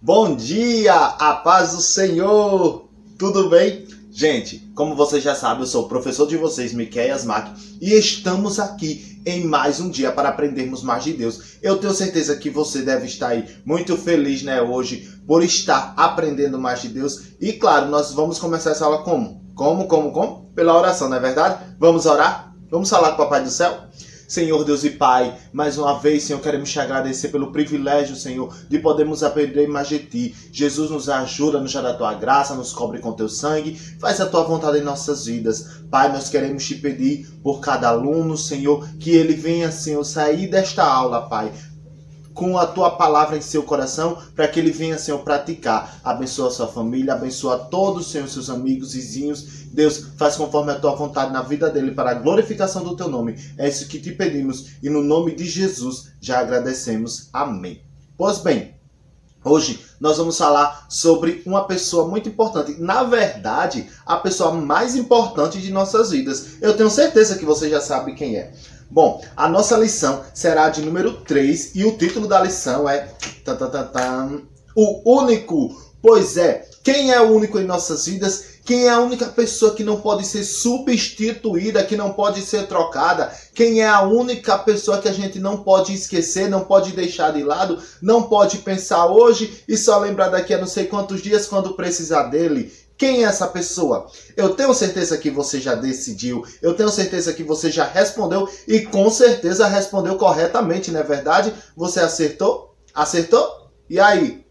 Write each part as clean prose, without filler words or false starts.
Bom dia, a paz do Senhor, tudo bem? Gente, como vocês já sabem, eu sou o professor de vocês, Miqueias Mac, e estamos aqui em mais um dia para aprendermos mais de Deus. Eu tenho certeza que você deve estar aí muito feliz, hoje, por estar aprendendo mais de Deus. E claro, nós vamos começar essa aula como? Pela oração, não é verdade? Vamos orar? Vamos falar com o Papai do Céu? Senhor Deus e Pai, mais uma vez, Senhor, queremos te agradecer pelo privilégio, Senhor, de podermos aprender mais de Ti. Jesus, nos ajuda, nos dá da Tua graça, nos cobre com Teu sangue, faz a Tua vontade em nossas vidas. Pai, nós queremos te pedir por cada aluno, Senhor, que ele venha, Senhor, sair desta aula, Pai, com a Tua palavra em seu coração, para que ele venha, Senhor, praticar. Abençoa a sua família, abençoa todos, Senhor, seus amigos, vizinhos. Deus, faz conforme a Tua vontade na vida dele, para a glorificação do Teu nome. É isso que te pedimos, e no nome de Jesus já agradecemos. Amém. Pois bem, hoje nós vamos falar sobre uma pessoa muito importante. Na verdade, a pessoa mais importante de nossas vidas. Eu tenho certeza que você já sabe quem é. Bom, a nossa lição será de número 3 e o título da lição é O Único. Pois é, quem é o único em nossas vidas? Quem é a única pessoa que não pode ser substituída, que não pode ser trocada? Quem é a única pessoa que a gente não pode esquecer, não pode deixar de lado, não pode pensar hoje e só lembrar daqui a não sei quantos dias quando precisar dele? Quem é essa pessoa? Eu tenho certeza que você já decidiu, eu tenho certeza que você já respondeu e com certeza respondeu corretamente, não é verdade? Você acertou? Acertou? E aí?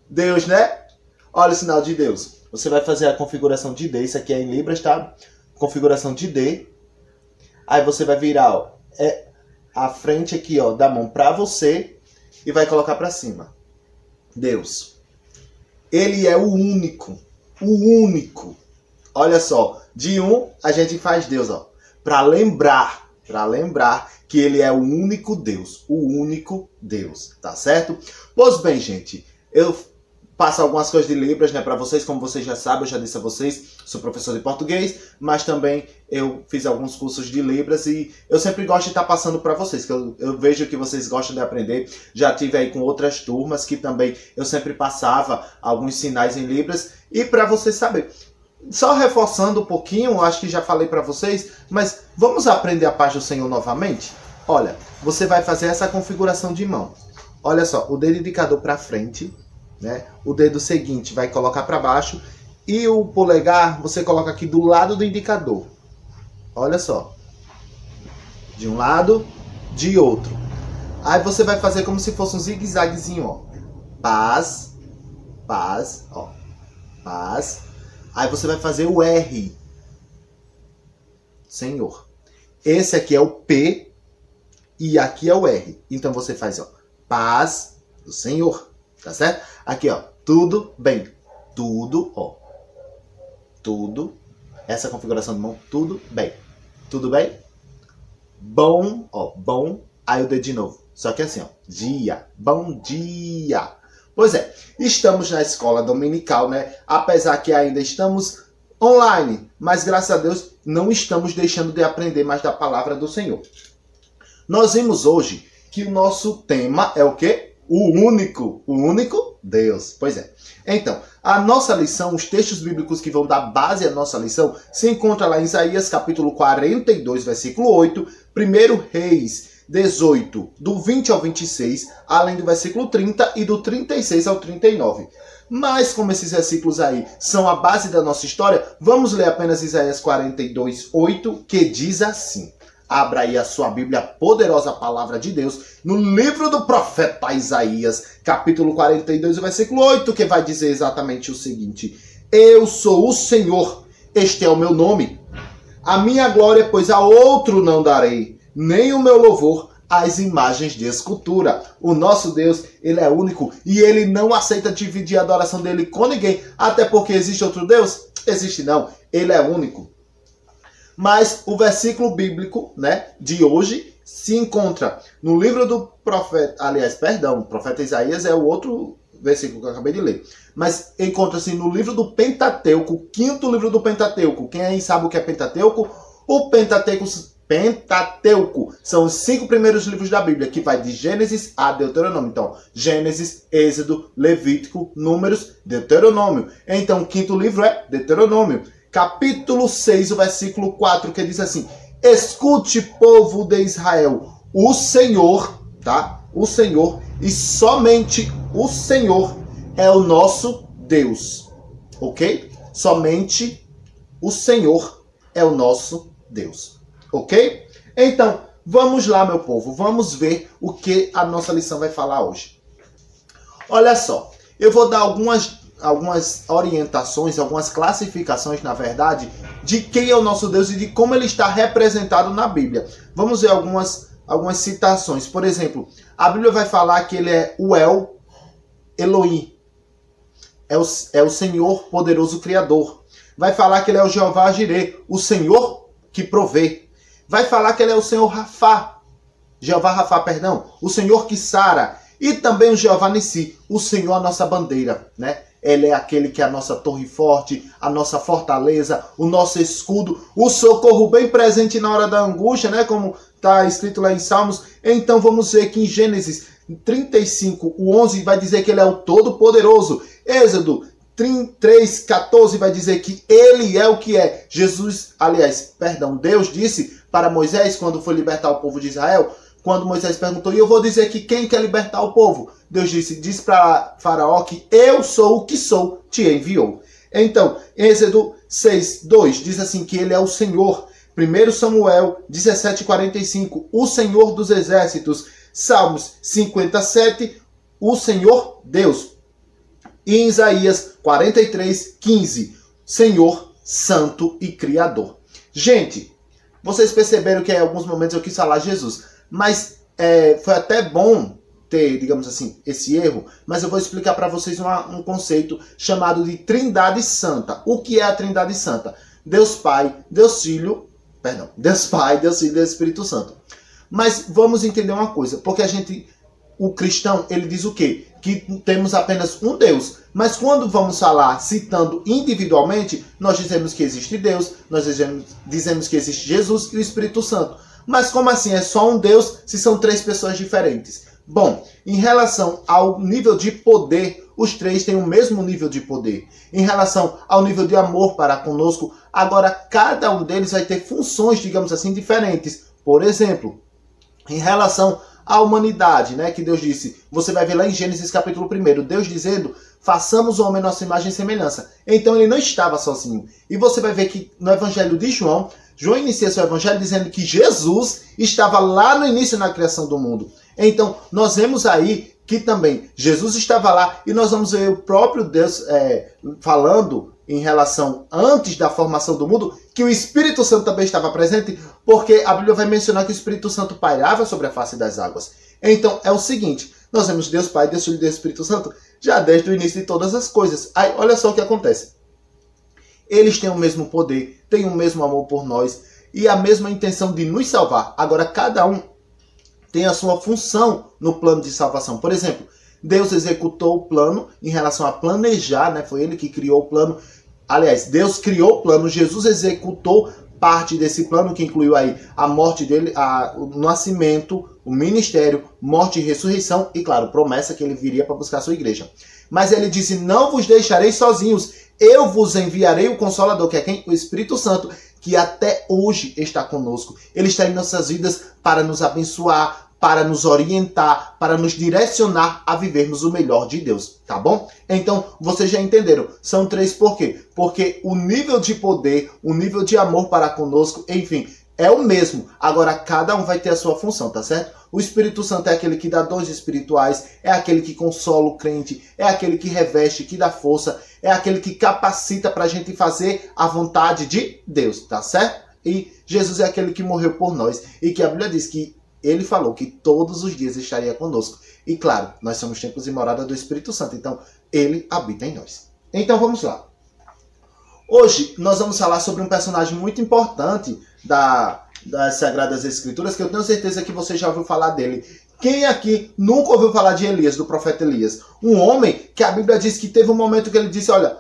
Deus, né? Olha o sinal de Deus. Você vai fazer a configuração de D, isso aqui é em Libras, tá? Configuração de D. Aí você vai virar a frente aqui, da mão para você e vai colocar para cima. Deus. Ele é o único. O único. Olha só, de um a gente faz Deus, para lembrar que ele é o único Deus, tá certo? Pois bem, gente, eu passo algumas coisas de Libras, para vocês, como vocês já sabem, eu já disse a vocês, sou professor de português, mas também eu fiz alguns cursos de Libras e eu sempre gosto de estar passando para vocês, que eu vejo que vocês gostam de aprender. Já tive aí com outras turmas que também eu sempre passava alguns sinais em Libras e para vocês saberem. Só reforçando um pouquinho, acho que já falei para vocês, mas vamos aprender a paz do Senhor novamente? Olha, você vai fazer essa configuração de mão. Olha só, o dedo indicador para frente, o dedo seguinte vai colocar para baixo e o polegar você coloca aqui do lado do indicador. Olha só. De um lado, de outro. Aí você vai fazer como se fosse um zigue-zaguezinho, Paz, paz, paz. Aí você vai fazer o R. Senhor. Esse aqui é o P e aqui é o R. Então você faz, paz do Senhor. Tá certo? Aqui, tudo bem. Tudo, tudo. Essa configuração de mão, tudo bem. Tudo bem? Bom, bom. Aí o dedo de novo. Só que assim, dia. Bom dia. Pois é, estamos na escola dominical, Apesar que ainda estamos online. Mas graças a Deus, não estamos deixando de aprender mais da palavra do Senhor. Nós vimos hoje que o nosso tema é o quê? O único Deus. Pois é. Então, a nossa lição, os textos bíblicos que vão dar base à nossa lição, se encontra lá em Isaías capítulo 42, versículo 8, 1 Reis 18, do 20 ao 26, além do versículo 30 e do 36 ao 39. Mas como esses versículos aí são a base da nossa história, vamos ler apenas Isaías 42, 8, que diz assim. Abra aí a sua Bíblia, a poderosa palavra de Deus, no livro do profeta Isaías, capítulo 42, versículo 8, que vai dizer exatamente o seguinte. Eu sou o Senhor, este é o meu nome. A minha glória, pois a outro não darei, nem o meu louvor às imagens de escultura. O nosso Deus, ele é único e ele não aceita dividir a adoração dele com ninguém, até porque existe outro Deus? Existe não, ele é único. Mas o versículo bíblico, de hoje se encontra no livro do profeta, o profeta Isaías é o outro versículo que eu acabei de ler. Mas encontra-se no livro do Pentateuco, quinto livro do Pentateuco. Quem aí sabe o que é Pentateuco? O Pentateuco Pentateuco. São os 5 primeiros livros da Bíblia, que vai de Gênesis a Deuteronômio. Então, Gênesis, Êxodo, Levítico, Números, Deuteronômio. Então, o 5º livro é Deuteronômio. Capítulo 6, o versículo 4, que diz assim: escute, povo de Israel, o Senhor, tá? O Senhor, e somente o Senhor é o nosso Deus. Ok? Somente o Senhor é o nosso Deus. Ok? Então, vamos lá, meu povo. Vamos ver o que a nossa lição vai falar hoje. Olha só. Eu vou dar algumas orientações, algumas classificações, na verdade, de quem é o nosso Deus e de como ele está representado na Bíblia. Vamos ver algumas citações. Por exemplo, a Bíblia vai falar que ele é o El Elohim. É o Senhor poderoso Criador. Vai falar que ele é o Jeová Jireh, o Senhor que provê. Vai falar que ele é o Senhor Rafá, Jeová Rafá, perdão, o Senhor que sara. E também o Jeová Nissi, o Senhor a nossa bandeira, né? Ele é aquele que é a nossa torre forte, a nossa fortaleza, o nosso escudo, o socorro bem presente na hora da angústia, né? Como está escrito lá em Salmos. Então vamos ver que em Gênesis 35, o 11 vai dizer que ele é o Todo-Poderoso. Êxodo 3:14 vai dizer que ele é o que é. Deus disse para Moisés, quando foi libertar o povo de Israel, quando Moisés perguntou, e eu vou dizer que quem quer libertar o povo? Deus diz para Faraó que eu sou o que sou, te enviou. Então, Êxodo 6:2 diz assim que ele é o Senhor. 1 Samuel 17:45, o Senhor dos exércitos. Salmos 57, o Senhor Deus. E em Isaías 43:15, Senhor Santo e Criador. Gente, vocês perceberam que em alguns momentos eu quis falar Jesus, mas foi até bom ter, digamos assim, esse erro, mas eu vou explicar para vocês um conceito chamado de Trindade Santa. O que é a Trindade Santa? Deus Pai, Deus Filho e Deus Espírito Santo. Mas vamos entender uma coisa, porque o cristão, ele diz o quê? Que temos apenas um Deus. Mas quando vamos falar citando individualmente, nós dizemos que existe Deus, nós dizemos que existe Jesus e o Espírito Santo. Mas como assim? É só um Deus se são 3 pessoas diferentes? Bom, em relação ao nível de poder, os 3 têm o mesmo nível de poder. Em relação ao nível de amor para conosco, agora cada um deles vai ter funções, digamos assim, diferentes. Por exemplo, em relação à humanidade, né, que Deus disse, você vai ver lá em Gênesis capítulo 1, Deus dizendo, façamos o homem nossa imagem e semelhança. Então ele não estava sozinho. E você vai ver que no evangelho de João inicia seu evangelho dizendo que Jesus estava lá no início na criação do mundo. Então nós vemos aí que também Jesus estava lá e nós vamos ver o próprio Deus falando em relação antes da formação do mundo, que o Espírito Santo também estava presente, porque a Bíblia vai mencionar que o Espírito Santo pairava sobre a face das águas. Então é o seguinte, nós vemos Deus Pai, Deus Filho e Deus Espírito Santo já desde o início de todas as coisas. Aí olha só o que acontece. Eles têm o mesmo poder, têm o mesmo amor por nós e a mesma intenção de nos salvar. Agora cada um tem a sua função no plano de salvação. Por exemplo, Deus executou o plano em relação a planejar, né? Foi ele que criou o plano. Aliás, Deus criou o plano, Jesus executou parte desse plano, que incluiu aí a morte dele, o nascimento, o ministério, morte e ressurreição, e claro, promessa que ele viria para buscar a sua igreja. Mas ele disse, não vos deixarei sozinhos, eu vos enviarei o Consolador, que é quem? O Espírito Santo, que até hoje está conosco. Ele está em nossas vidas para nos abençoar, para nos orientar, para nos direcionar a vivermos o melhor de Deus, tá bom? Então, vocês já entenderam. São 3 por quê? Porque o nível de poder, o nível de amor para conosco, enfim, é o mesmo. Agora, cada um vai ter a sua função, tá certo? O Espírito Santo é aquele que dá dons espirituais, é aquele que consola o crente, é aquele que reveste, que dá força, é aquele que capacita para a gente fazer a vontade de Deus, tá certo? E Jesus é aquele que morreu por nós e que a Bíblia diz que ele falou que todos os dias estaria conosco. E claro, nós somos templos e morada do Espírito Santo. Então, ele habita em nós. Então, vamos lá. Hoje, nós vamos falar sobre um personagem muito importante das Sagradas Escrituras, que eu tenho certeza que você já ouviu falar dele. Quem aqui nunca ouviu falar de Elias, do profeta Elias? Um homem que a Bíblia diz que teve um momento que ele disse, olha,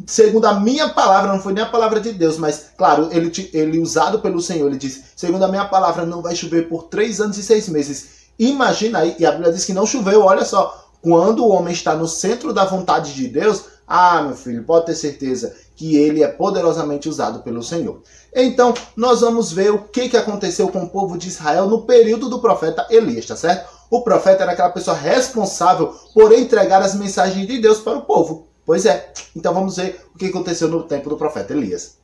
segundo a minha palavra, não foi nem a palavra de Deus, mas, claro, ele usado pelo Senhor, ele disse, segundo a minha palavra, não vai chover por 3 anos e 6 meses. Imagina aí, e a Bíblia diz que não choveu, olha só, quando o homem está no centro da vontade de Deus, meu filho, pode ter certeza que ele é poderosamente usado pelo Senhor. Então, nós vamos ver o que aconteceu com o povo de Israel no período do profeta Elias, tá certo? O profeta era aquela pessoa responsável por entregar as mensagens de Deus para o povo. Pois é, então vamos ver o que aconteceu no tempo do profeta Elias.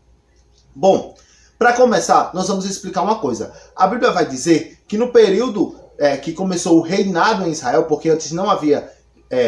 Bom, para começar, nós vamos explicar uma coisa. A Bíblia vai dizer que no período que começou o reinado em Israel, porque antes não havia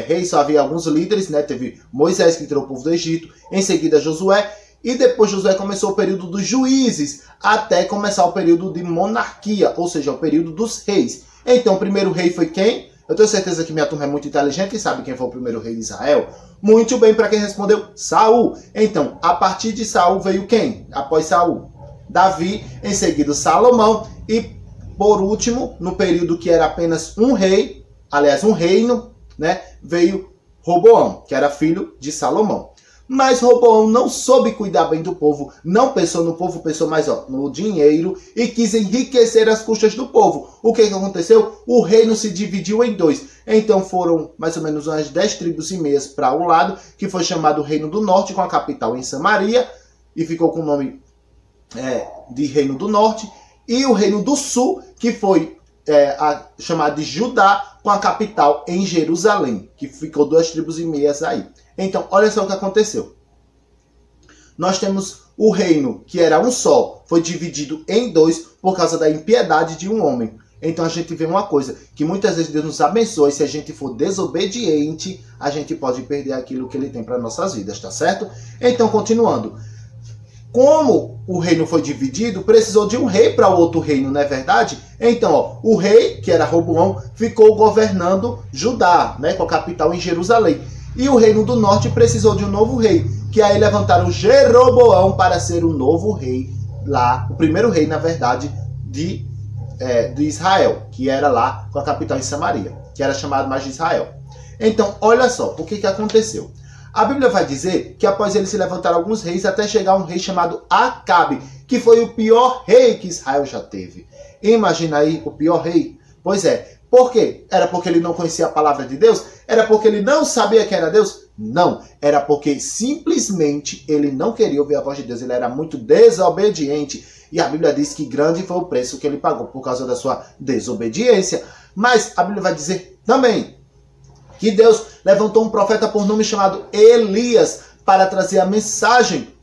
rei, só havia alguns líderes, né? Teve Moisés que tirou o povo do Egito, em seguida Josué, e depois Josué começou o período dos juízes, até começar o período de monarquia, ou seja, o período dos reis. Então, o primeiro rei foi quem? Eu tenho certeza que minha turma é muito inteligente e sabe quem foi o primeiro rei de Israel. Muito bem, para quem respondeu, Saul. Então, a partir de Saul veio quem? Após Saul, Davi, em seguida Salomão, e por último, no período que era apenas um rei, aliás, um reino, né, veio Roboão, que era filho de Salomão. Mas Roboão não soube cuidar bem do povo, não pensou no povo, pensou mais no dinheiro e quis enriquecer as custas do povo. O que aconteceu? O reino se dividiu em 2. Então foram mais ou menos umas 10 tribos e meias para um lado, que foi chamado Reino do Norte, com a capital em Samaria, e ficou com o nome de Reino do Norte, e o Reino do Sul, que foi chamado de Judá, com a capital em Jerusalém, que ficou 2 tribos e meias aí. Então, olha só o que aconteceu. Nós temos o reino, que era um só, foi dividido em 2 por causa da impiedade de um homem. Então a gente vê uma coisa, que muitas vezes Deus nos abençoa, e se a gente for desobediente, a gente pode perder aquilo que Ele tem para nossas vidas, tá certo? Então, continuando. Como o reino foi dividido, precisou de um rei para o outro reino, não é verdade? Então, o rei, que era Roboão, ficou governando Judá, né, com a capital em Jerusalém. E o reino do norte precisou de um novo rei, que aí levantaram Jeroboão para ser o novo rei lá, o primeiro rei, na verdade, de Israel, que era lá com a capital em Samaria, que era chamado mais de Israel. Então, olha só, o que aconteceu? A Bíblia vai dizer que após eles se levantaram alguns reis, até chegar um rei chamado Acabe, que foi o pior rei que Israel já teve. Imagina aí o pior rei. Pois é. Por quê? Era porque ele não conhecia a palavra de Deus? Era porque ele não sabia quem era Deus? Não. Era porque simplesmente ele não queria ouvir a voz de Deus. Ele era muito desobediente. E a Bíblia diz que grande foi o preço que ele pagou por causa da sua desobediência. Mas a Bíblia vai dizer também que Deus levantou um profeta por nome chamado Elias para trazer a mensagem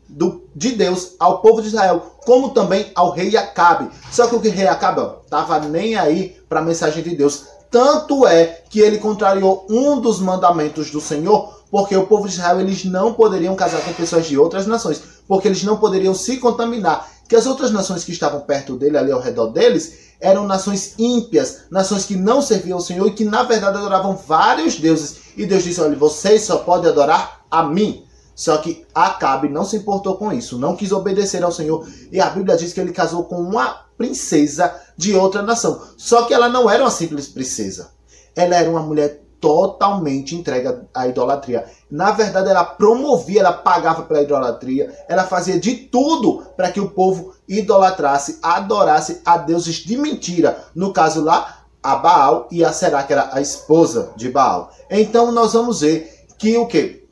de Deus ao povo de Israel, como também ao rei Acabe. Só que o rei Acabe estava nem aí para a mensagem de Deus. Tanto é que ele contrariou um dos mandamentos do Senhor, porque o povo de Israel eles não poderiam casar com pessoas de outras nações, porque eles não poderiam se contaminar. Que as outras nações que estavam perto dele, ali ao redor deles, eram nações ímpias, nações que não serviam ao Senhor e que na verdade adoravam vários deuses. E Deus disse, olha, vocês só podem adorar a mim. Só que Acabe não se importou com isso, não quis obedecer ao Senhor. E a Bíblia diz que ele casou com uma princesa de outra nação. Só que ela não era uma simples princesa. Ela era uma mulher totalmente entregue à idolatria. Na verdade, ela promovia, ela pagava pela idolatria. Ela fazia de tudo para que o povo idolatrasse, adorasse a deuses de mentira. No caso lá, a Baal e a Será, que era a esposa de Baal. Então, nós vamos ver que o quê?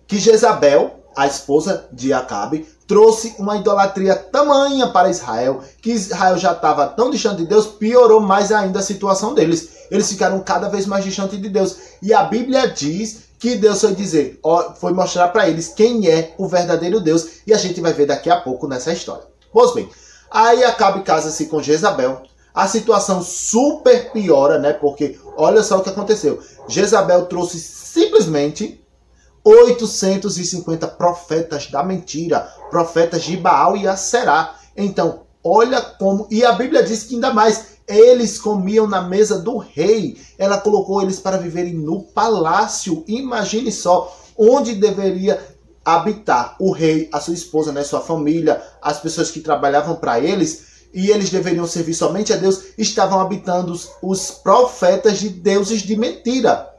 Que Jezabel, a esposa de Acabe, trouxe uma idolatria tamanha para Israel, que Israel já estava tão distante de Deus, piorou mais ainda a situação deles. Eles ficaram cada vez mais distantes de Deus. E a Bíblia diz que Deus foi mostrar para eles quem é o verdadeiro Deus, e a gente vai ver daqui a pouco nessa história. Pois bem, aí Acabe casa-se com Jezabel. A situação super piora, né? Porque olha só o que aconteceu. Jezabel trouxe simplesmente 850 profetas da mentira, profetas de Baal e Aserá. Então, olha como... E a Bíblia diz que ainda mais, eles comiam na mesa do rei. Ela colocou eles para viverem no palácio. Imagine só onde deveria habitar o rei, a sua esposa, né, sua família, as pessoas que trabalhavam para eles, e eles deveriam servir somente a Deus, estavam habitando os profetas de deuses de mentira.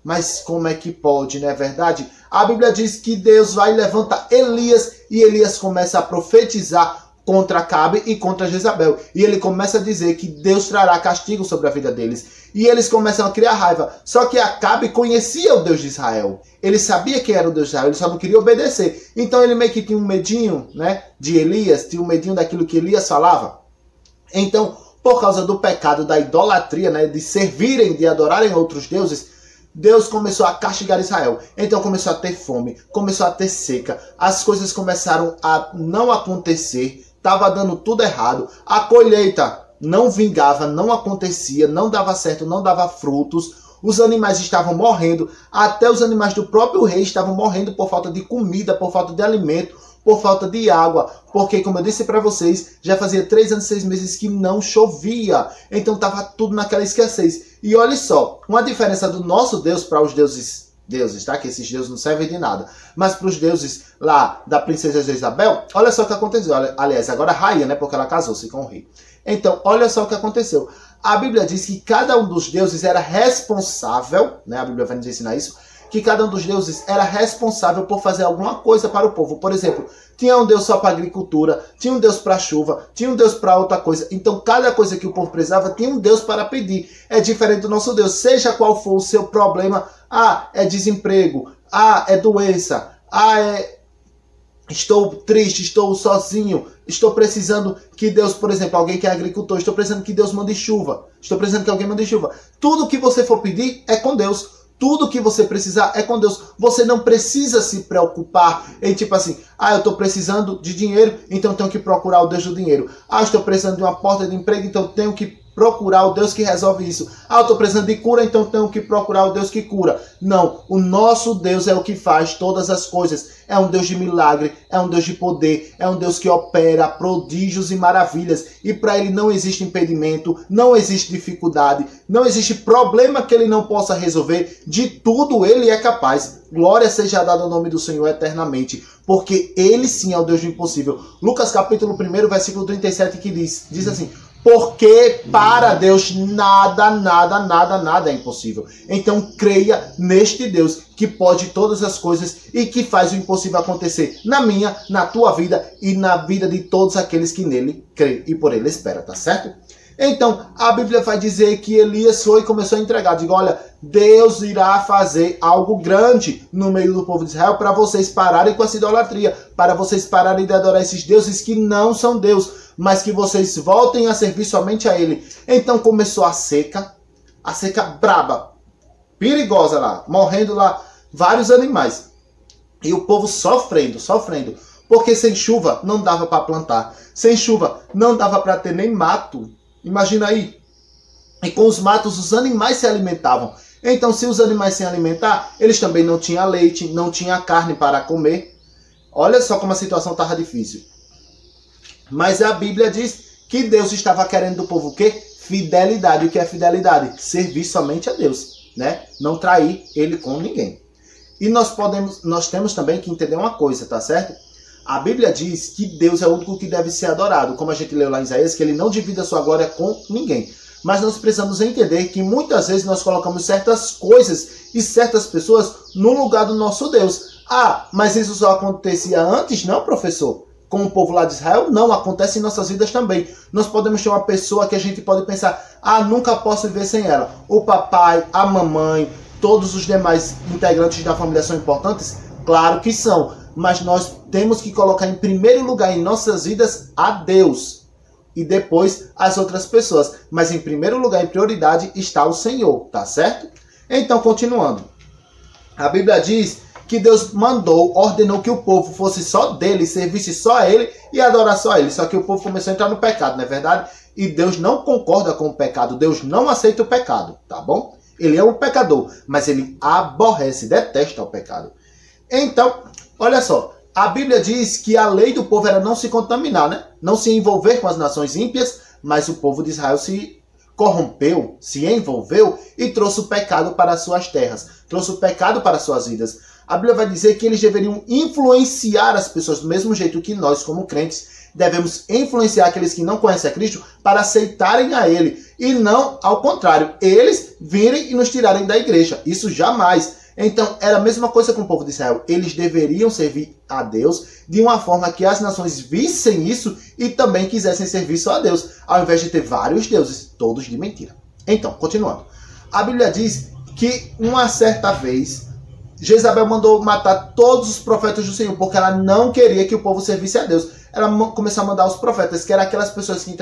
Mas como é que pode, não é verdade? A Bíblia diz que Deus vai levantar Elias e Elias começa a profetizar contra Acabe e contra Jezabel. E ele começa a dizer que Deus trará castigo sobre a vida deles. E eles começam a criar raiva. Só que Acabe conhecia o Deus de Israel. Ele sabia que era o Deus de Israel, ele só não queria obedecer. Então ele meio que tinha um medinho, né, de Elias, tinha um medinho daquilo que Elias falava. Então, por causa do pecado da idolatria, né, de servirem, de adorarem outros deuses, Deus começou a castigar Israel. Então começou a ter fome, começou a ter seca, as coisas começaram a não acontecer, estava dando tudo errado, a colheita não vingava, não acontecia, não dava certo, não dava frutos, os animais estavam morrendo, até os animais do próprio rei estavam morrendo por falta de comida, por falta de alimento, por falta de água, porque, como eu disse para vocês, já fazia 3 anos e 6 meses que não chovia, então estava tudo naquela escassez. E olha só, uma diferença do nosso Deus para os deuses, tá? Que esses deuses não servem de nada, mas para os deuses lá da princesa Jezabel, olha só o que aconteceu. Aliás, agora rainha, né? Porque ela casou-se com o rei. Então, olha só o que aconteceu. A Bíblia diz que cada um dos deuses era responsável, né? A Bíblia vai nos ensinar isso, que cada um dos deuses era responsável por fazer alguma coisa para o povo. Por exemplo, tinha um deus só para agricultura, tinha um deus para chuva, tinha um deus para outra coisa. Então, cada coisa que o povo precisava, tinha um deus para pedir. É diferente do nosso Deus. Seja qual for o seu problema, é desemprego, é doença, estou triste, estou sozinho, estou precisando que Deus, por exemplo, alguém que é agricultor, estou precisando que Deus mande chuva, estou precisando que alguém mande chuva. Tudo que você for pedir é com Deus. Tudo que você precisar é com Deus. Você não precisa se preocupar em tipo assim, eu estou precisando de dinheiro, então tenho que procurar o Deus do dinheiro. Estou precisando de uma porta de emprego, então tenho que procurar o Deus que resolve isso. Eu estou precisando de cura, então tenho que procurar o Deus que cura. Não, o nosso Deus é o que faz todas as coisas. É um Deus de milagre, é um Deus de poder, é um Deus que opera prodígios e maravilhas. E para ele não existe impedimento, não existe dificuldade, não existe problema que ele não possa resolver. De tudo ele é capaz. Glória seja dada ao nome do Senhor eternamente, porque ele sim é o Deus do impossível. Lucas capítulo 1, versículo 37, que diz assim: porque para Deus nada é impossível. Então creia neste Deus que pode todas as coisas e que faz o impossível acontecer na minha, na tua vida e na vida de todos aqueles que nele creem e por ele esperam, tá certo? Então a Bíblia vai dizer que Elias foi e começou a entregar. Diga, olha, Deus irá fazer algo grande no meio do povo de Israel para vocês pararem com essa idolatria, para vocês pararem de adorar esses deuses que não são Deus, mas que vocês voltem a servir somente a ele. Então começou a seca braba, perigosa lá, morrendo lá vários animais. E o povo sofrendo, porque sem chuva não dava para plantar, sem chuva não dava para ter nem mato. Imagina aí. E com os matos os animais se alimentavam. Então se os animais se alimentar, eles também não tinham leite, não tinham carne para comer. Olha só como a situação estava difícil. Mas a Bíblia diz que Deus estava querendo do povo o quê? Fidelidade. O que é fidelidade? Servir somente a Deus, né? Não trair ele com ninguém. E nós temos também que entender uma coisa, tá certo? A Bíblia diz que Deus é o único que deve ser adorado. Como a gente leu lá em Isaías, que ele não divide a sua glória com ninguém. Mas nós precisamos entender que muitas vezes nós colocamos certas coisas e certas pessoas no lugar do nosso Deus. Mas isso só acontecia antes? Não, professor. Com o povo lá de Israel? Não, acontece em nossas vidas também. Nós podemos ter uma pessoa que a gente pode pensar, nunca posso viver sem ela. O papai, a mamãe, todos os demais integrantes da família são importantes? Claro que são. Mas nós temos que colocar em primeiro lugar em nossas vidas a Deus. E depois as outras pessoas. Mas em primeiro lugar, em prioridade, está o Senhor. Tá certo? Então, continuando. A Bíblia diz que Deus ordenou que o povo fosse só dele, servisse só a ele e adorar só a ele. Só que o povo começou a entrar no pecado, não é verdade? E Deus não concorda com o pecado. Deus não aceita o pecado, tá bom? Ele é um pecador, mas ele aborrece, detesta o pecado. Então, olha só. A Bíblia diz que a lei do povo era não se contaminar, né? Não se envolver com as nações ímpias, mas o povo de Israel se corrompeu, se envolveu e trouxe o pecado para as suas terras. Trouxe o pecado para as suas vidas. A Bíblia vai dizer que eles deveriam influenciar as pessoas do mesmo jeito que nós, como crentes, devemos influenciar aqueles que não conhecem a Cristo para aceitarem a Ele. E não ao contrário, eles virem e nos tirarem da igreja. Isso jamais. Então, era a mesma coisa com o povo de Israel. Eles deveriam servir a Deus de uma forma que as nações vissem isso e também quisessem servir só a Deus, ao invés de ter vários deuses, todos de mentira. Então, continuando. A Bíblia diz que uma certa vez Jezabel mandou matar todos os profetas do Senhor, porque ela não queria que o povo servisse a Deus. Ela começou a mandar os profetas, que eram aquelas pessoas que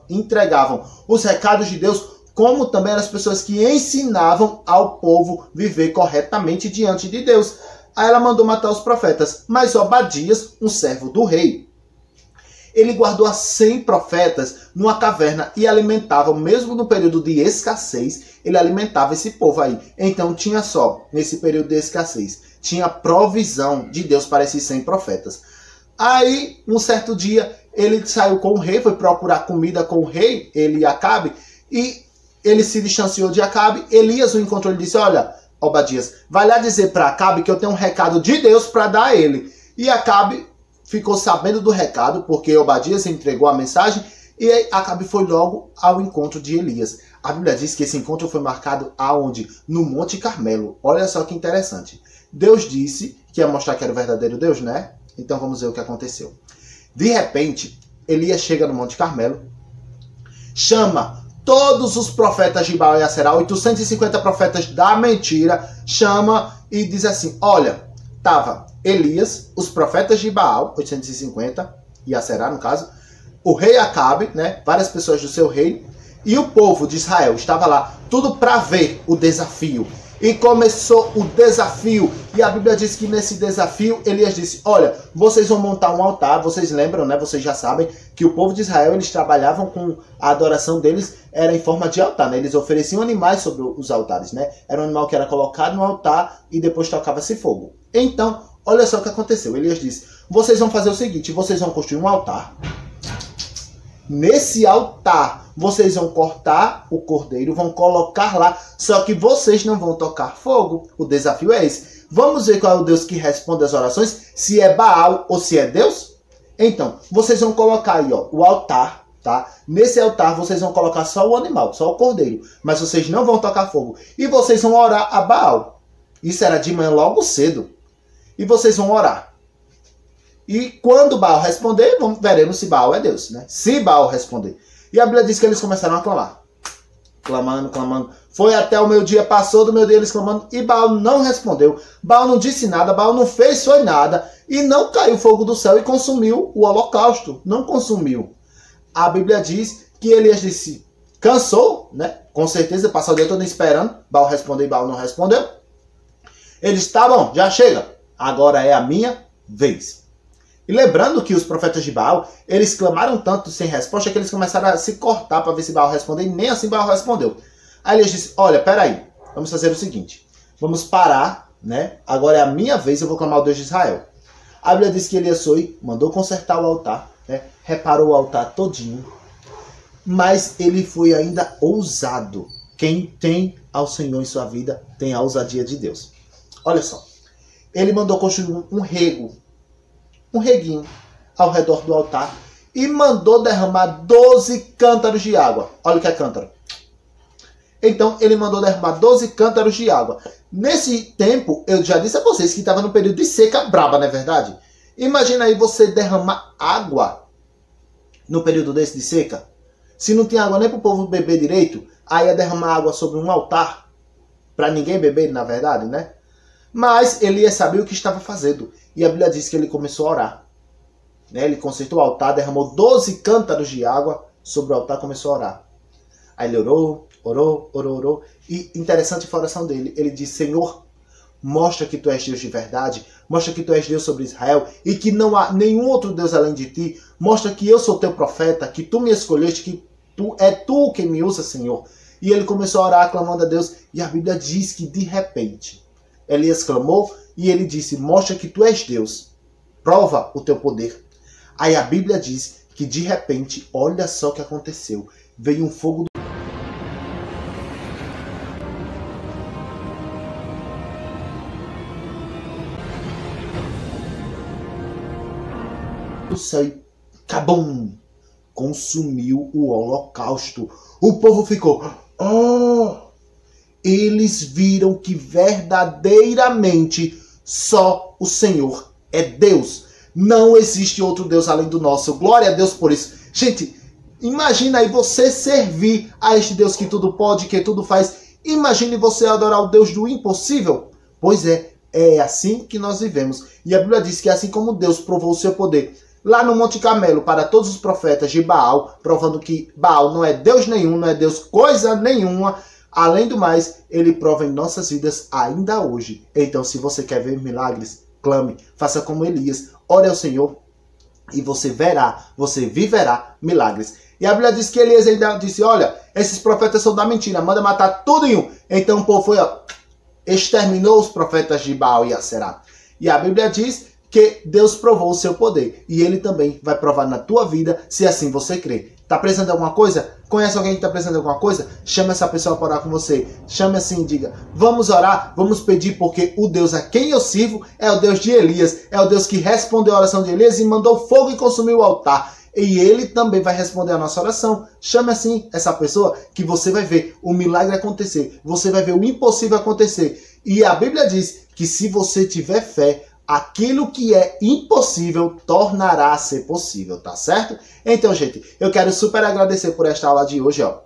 entregavam os recados de Deus, como também eram as pessoas que ensinavam ao povo viver corretamente diante de Deus. Aí ela mandou matar os profetas. Mas Obadias, um servo do rei, ele guardou 100 profetas numa caverna e alimentava, mesmo no período de escassez, ele alimentava esse povo aí. Então tinha só, nesse período de escassez, tinha provisão de Deus para esses 100 profetas. Aí, um certo dia, ele saiu com o rei, foi procurar comida com o rei, ele e Acabe, e ele se distanciou de Acabe. Elias o encontrou e disse: olha, Obadias, vai lá dizer para Acabe que eu tenho um recado de Deus para dar a ele. E Acabe ficou sabendo do recado, porque Obadias entregou a mensagem, e Acabe foi logo ao encontro de Elias. A Bíblia diz que esse encontro foi marcado aonde? No Monte Carmelo. Olha só que interessante. Deus disse que ia mostrar que era o verdadeiro Deus, né? Então vamos ver o que aconteceu. De repente, Elias chega no Monte Carmelo, chama todos os profetas de Baal e Aserá, 850 profetas da mentira, chama e diz assim: olha, tava Elias, os profetas de Baal, 850, e Aserá no caso, o rei Acabe, né, várias pessoas do seu reino, e o povo de Israel estava lá, tudo para ver o desafio. E começou o desafio. E a Bíblia diz que nesse desafio, Elias disse: olha, vocês vão montar um altar. Vocês lembram, né? Vocês já sabem que o povo de Israel, eles trabalhavam com a adoração deles, era em forma de altar, né? Eles ofereciam animais sobre os altares, né? Era um animal que era colocado no altar e depois tocava-se fogo. Então, olha só o que aconteceu. Elias disse: vocês vão fazer o seguinte, vocês vão construir um altar. Nesse altar, vocês vão cortar o cordeiro, vão colocar lá, só que vocês não vão tocar fogo. O desafio é esse. Vamos ver qual é o Deus que responde às orações, se é Baal ou se é Deus? Então, vocês vão colocar aí, ó, o altar, tá? Nesse altar, vocês vão colocar só o animal, só o cordeiro, mas vocês não vão tocar fogo. E vocês vão orar a Baal. Isso era de manhã logo cedo. E vocês vão orar. E quando Baal responder, veremos se Baal é Deus, né? Se Baal responder. E a Bíblia diz que eles começaram a clamar. Clamando, clamando. Foi até o meio-dia, passou do meio-dia eles clamando, e Baal não respondeu. Baal não disse nada, Baal não fez, foi nada. E não caiu fogo do céu e consumiu o holocausto. Não consumiu. A Bíblia diz que Elias disse: cansou, né? Com certeza, passou o dia todo esperando. Baal respondeu e Baal não respondeu. Ele disse: tá bom, já chega. Agora é a minha vez. E lembrando que os profetas de Baal, eles clamaram tanto sem resposta que eles começaram a se cortar para ver se Baal respondeu, e nem assim Baal respondeu. Aí Elias disse: olha, peraí, vamos fazer o seguinte, vamos parar, né? Agora é a minha vez, eu vou clamar ao Deus de Israel. A Bíblia diz que Elias foi, mandou consertar o altar, né? Reparou o altar todinho, mas ele foi ainda ousado. Quem tem ao Senhor em sua vida tem a ousadia de Deus. Olha só, ele mandou construir um reguinho ao redor do altar e mandou derramar 12 cântaros de água. Olha o que é cântaro. Então ele mandou derramar 12 cântaros de água. Nesse tempo, eu já disse a vocês que estava no período de seca braba, não é verdade? Imagina aí você derramar água no período desse de seca. Se não tinha água nem para o povo beber direito, aí ia derramar água sobre um altar para ninguém beber, na verdade, né? Mas Elias sabia o que estava fazendo. E a Bíblia diz que ele começou a orar. Né? Ele consertou o altar, derramou 12 cântaros de água sobre o altar e começou a orar. Aí ele orou. E interessante foi a oração dele. Ele disse: Senhor, mostra que tu és Deus de verdade. Mostra que tu és Deus sobre Israel. E que não há nenhum outro Deus além de ti. Mostra que eu sou teu profeta. Que tu me escolheste. Que tu quem me usa, Senhor. E ele começou a orar, clamando a Deus. E a Bíblia diz que de repente Elias clamou e ele disse: mostra que tu és Deus, prova o teu poder. Aí a Bíblia diz que de repente, olha só o que aconteceu, veio um fogo do... do céu e cabum! Consumiu o holocausto. O povo ficou, oh! Eles viram que verdadeiramente só o Senhor é Deus. Não existe outro Deus além do nosso. Glória a Deus por isso. Gente, imagina aí você servir a este Deus que tudo pode, que tudo faz. Imagine você adorar o Deus do impossível. Pois é assim que nós vivemos. E a Bíblia diz que assim como Deus provou o seu poder lá no Monte Carmelo para todos os profetas de Baal, provando que Baal não é Deus nenhum, não é Deus coisa nenhuma, além do mais, ele prova em nossas vidas ainda hoje. Então, se você quer ver milagres, clame, faça como Elias, ore ao Senhor e você verá, você viverá milagres. E a Bíblia diz que Elias ainda disse, olha, esses profetas são da mentira, manda matar tudo em um. Então o povo foi, exterminou os profetas de Baal e Aserá. E a Bíblia diz que Deus provou o seu poder. E Ele também vai provar na tua vida, se assim você crer. Tá precisando de alguma coisa? Conhece alguém que está precisando de alguma coisa? Chama essa pessoa para orar com você. Chame assim e diga, vamos orar, vamos pedir, porque o Deus a quem eu sirvo é o Deus de Elias. É o Deus que respondeu a oração de Elias e mandou fogo e consumiu o altar. E Ele também vai responder a nossa oração. Chame assim essa pessoa que você vai ver o milagre acontecer. Você vai ver o impossível acontecer. E a Bíblia diz que se você tiver fé, aquilo que é impossível tornará a ser possível, tá certo? Então, gente, eu quero super agradecer por esta aula de hoje, ó.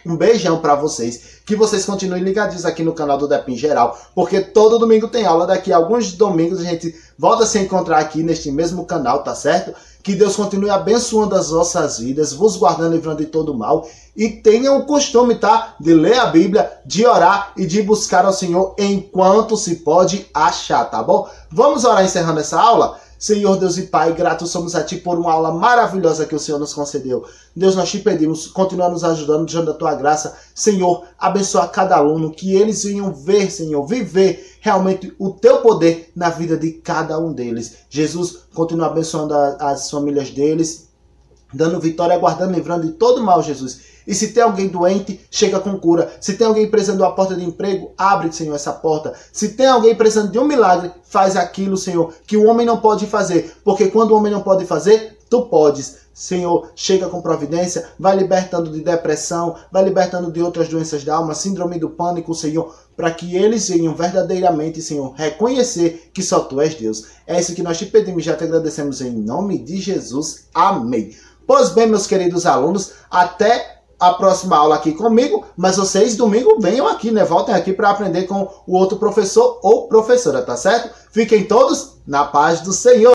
Um beijão pra vocês, que vocês continuem ligadinhos aqui no canal do Depim Geral, porque todo domingo tem aula, daqui a alguns domingos a gente volta a se encontrar aqui neste mesmo canal, tá certo? Que Deus continue abençoando as vossas vidas, vos guardando e livrando de todo mal, e tenham o costume, tá? De ler a Bíblia, de orar e de buscar ao Senhor enquanto se pode achar, tá bom? Vamos orar encerrando essa aula? Senhor Deus e Pai, gratos somos a Ti por uma aula maravilhosa que o Senhor nos concedeu. Deus, nós te pedimos, continua nos ajudando, diante da Tua graça. Senhor, abençoa cada aluno, que eles venham ver, Senhor, viver realmente o Teu poder na vida de cada um deles. Jesus, continua abençoando as famílias deles, dando vitória, guardando, livrando de todo mal, Jesus. E se tem alguém doente, chega com cura. Se tem alguém precisando de uma porta de emprego, abre, Senhor, essa porta. Se tem alguém precisando de um milagre, faz aquilo, Senhor, que o homem não pode fazer. Porque quando o homem não pode fazer, Tu podes. Senhor, chega com providência, vai libertando de depressão, vai libertando de outras doenças da alma, síndrome do pânico, Senhor, para que eles venham verdadeiramente, Senhor, reconhecer que só Tu és Deus. É isso que nós te pedimos e já te agradecemos em nome de Jesus. Amém. Pois bem, meus queridos alunos, até a próxima aula aqui comigo, mas vocês domingo venham aqui, né? Voltem aqui para aprender com o outro professor ou professora, tá certo? Fiquem todos na paz do Senhor.